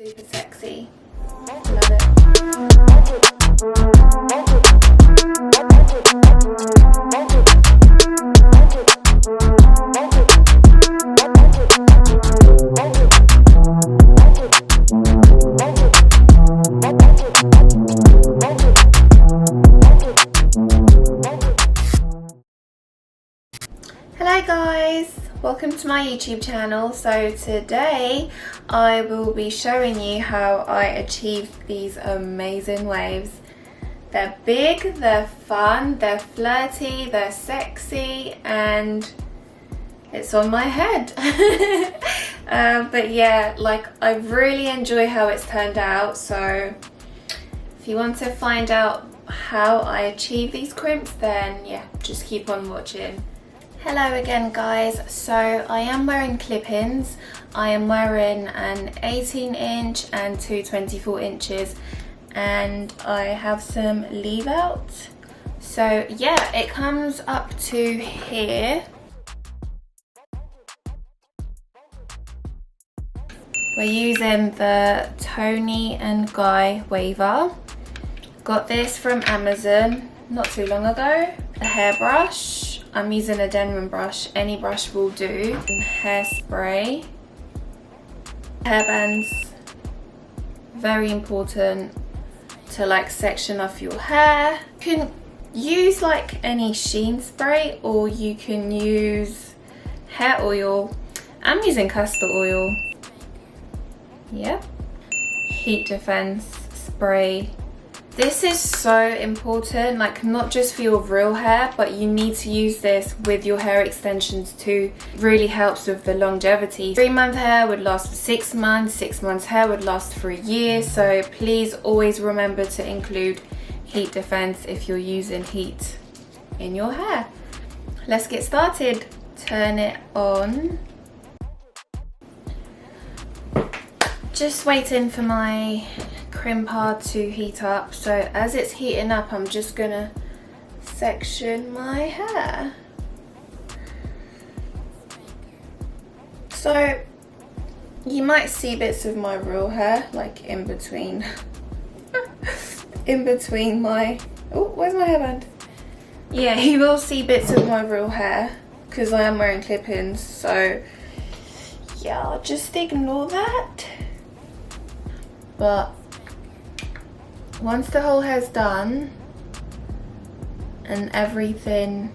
Super sexy. Love it. Hello guys, welcome to my YouTube channel. So today I will be showing you how I achieved these amazing waves. They're big, they're fun, they're flirty, they're sexy, and it's on my head. But yeah, like I really enjoy how it's turned out. So if you want to find out how I achieve these crimps, then yeah, just keep on watching. Hello again guys, so I am wearing clip-ins. I am wearing an 18-inch and two 24 inches, and I have some leave out. So yeah, it comes up to here. We're using the Toni and Guy Waver. Got this from Amazon not too long ago. A hairbrush. I'm using a Denman brush, any brush will do. And hairspray. Hairbands, very important to like section off your hair. You can use like any Sheen spray, or you can use hair oil. I'm using castor oil. Yep. Heat defense spray. This is so important, like not just for your real hair, but you need to use this with your hair extensions too. It really helps with the longevity. 3-month hair would last for 6 months, 6 months hair would last for a year. So please always remember to include heat defense if you're using heat in your hair. Let's get started. Turn it on. Just waiting for my crimper to heat up. So as it's heating up, I'm just gonna section my hair. So you might see bits of my real hair like in between in between my, oh, where's my hairband? Yeah, you will see bits of my real hair because I am wearing clip-ins, so yeah, I'll just ignore that. But once the whole hair's done and everything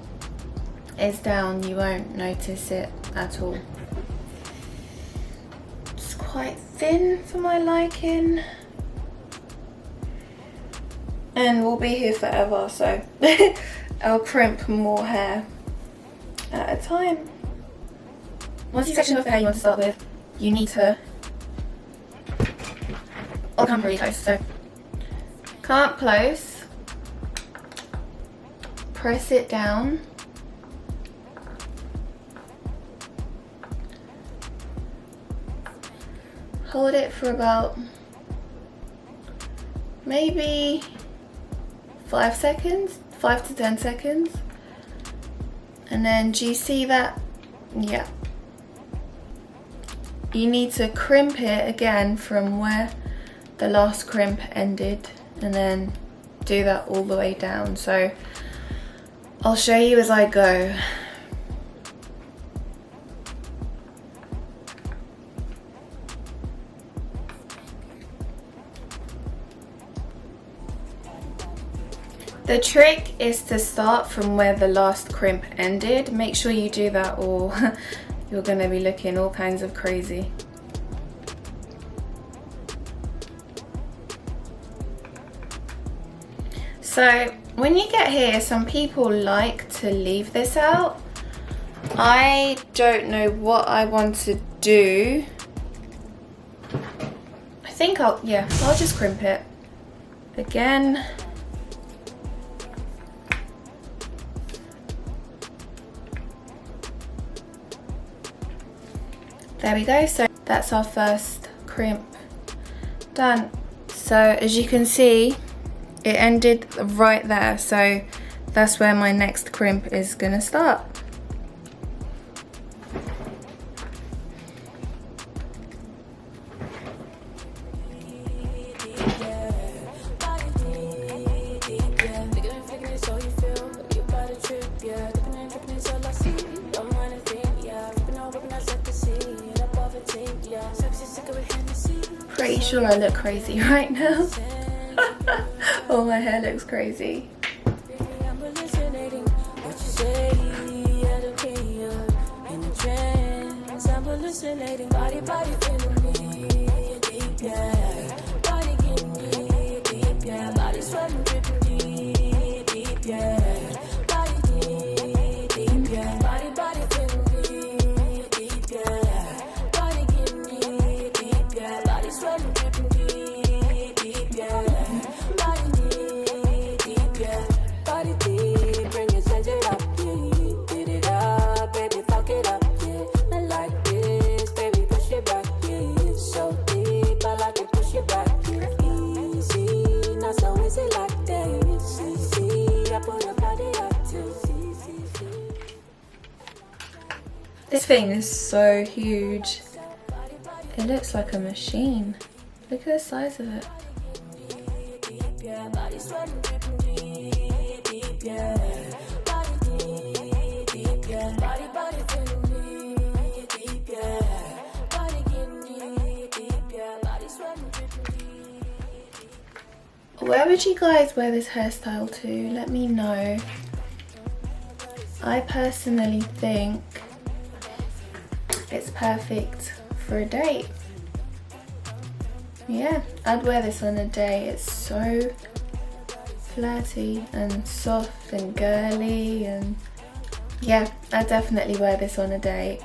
is down, you won't notice it at all. It's quite thin for my liking. And we'll be here forever, so I'll crimp more hair at a time. Once you section off the hair you want to start with, you need to, I'll come really close, so come up close, press it down, hold it for about maybe 5 seconds, 5 to 10 seconds, and then do you see that? Yeah. You need to crimp it again from where the last crimp ended, and then do that all the way down. So I'll show you as I go. The trick is to start from where the last crimp ended. Make sure you do that or you're going to be looking all kinds of crazy. So when you get here, some people like to leave this out. I don't know what I want to do. I think I'll just crimp it again. There we go, so that's our first crimp done. So as you can see, it ended right there, so that's where my next crimp is gonna start. pretty sure I look crazy right now. Oh, my hair looks crazy. This thing is so huge. It looks like a machine. Look at the size of it. Where would you guys wear this hairstyle to? Let me know. I personally think it's perfect for a date. Yeah, I'd wear this on a day. It's so flirty and soft and girly, and yeah, I'd definitely wear this on a date.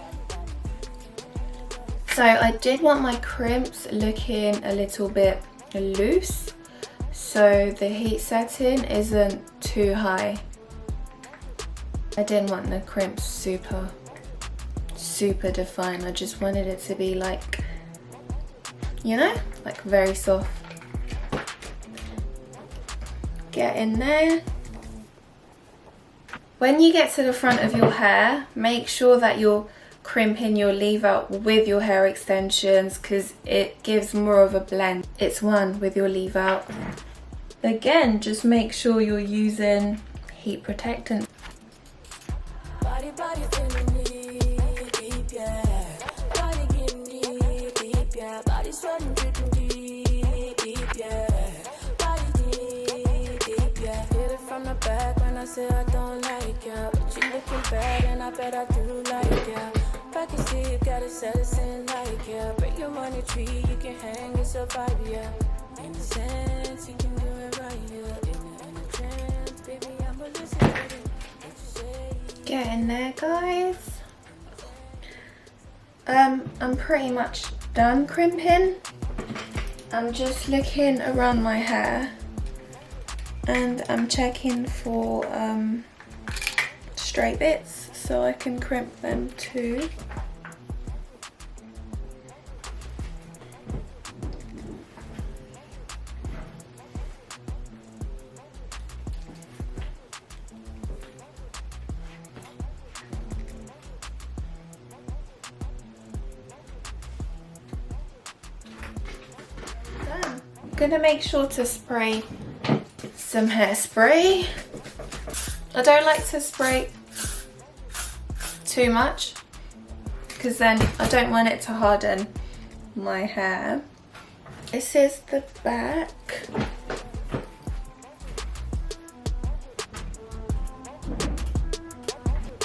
So I did want my crimps looking a little bit loose, so the heat setting isn't too high. I didn't want the crimps super defined. I just wanted it to be like, you know, like very soft. Get in there. When you get to the front of your hair, make sure that you're crimping your leave out with your hair extensions, because it gives more of a blend. It's one with your leave out. Again, just make sure you're using heat protectant. I say I don't like ya, but you looking bad and I bet I do like ya. If I can see you gotta set us in like ya. Break your money tree, you can hang yourself out, yeah. In a sense, you can do it right, yeah. In a trance, baby, I'm a listen. Get in there, guys. I'm pretty much done crimping. I'm just looking around my hair and I'm checking for straight bits so I can crimp them too. I'm gonna make sure to spray some hairspray. I don't like to spray too much because then I don't want it to harden my hair. This is the back.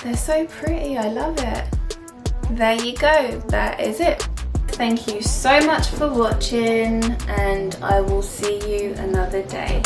They're so pretty, I love it. There you go, that is it. Thank you so much for watching, and I will see you another day.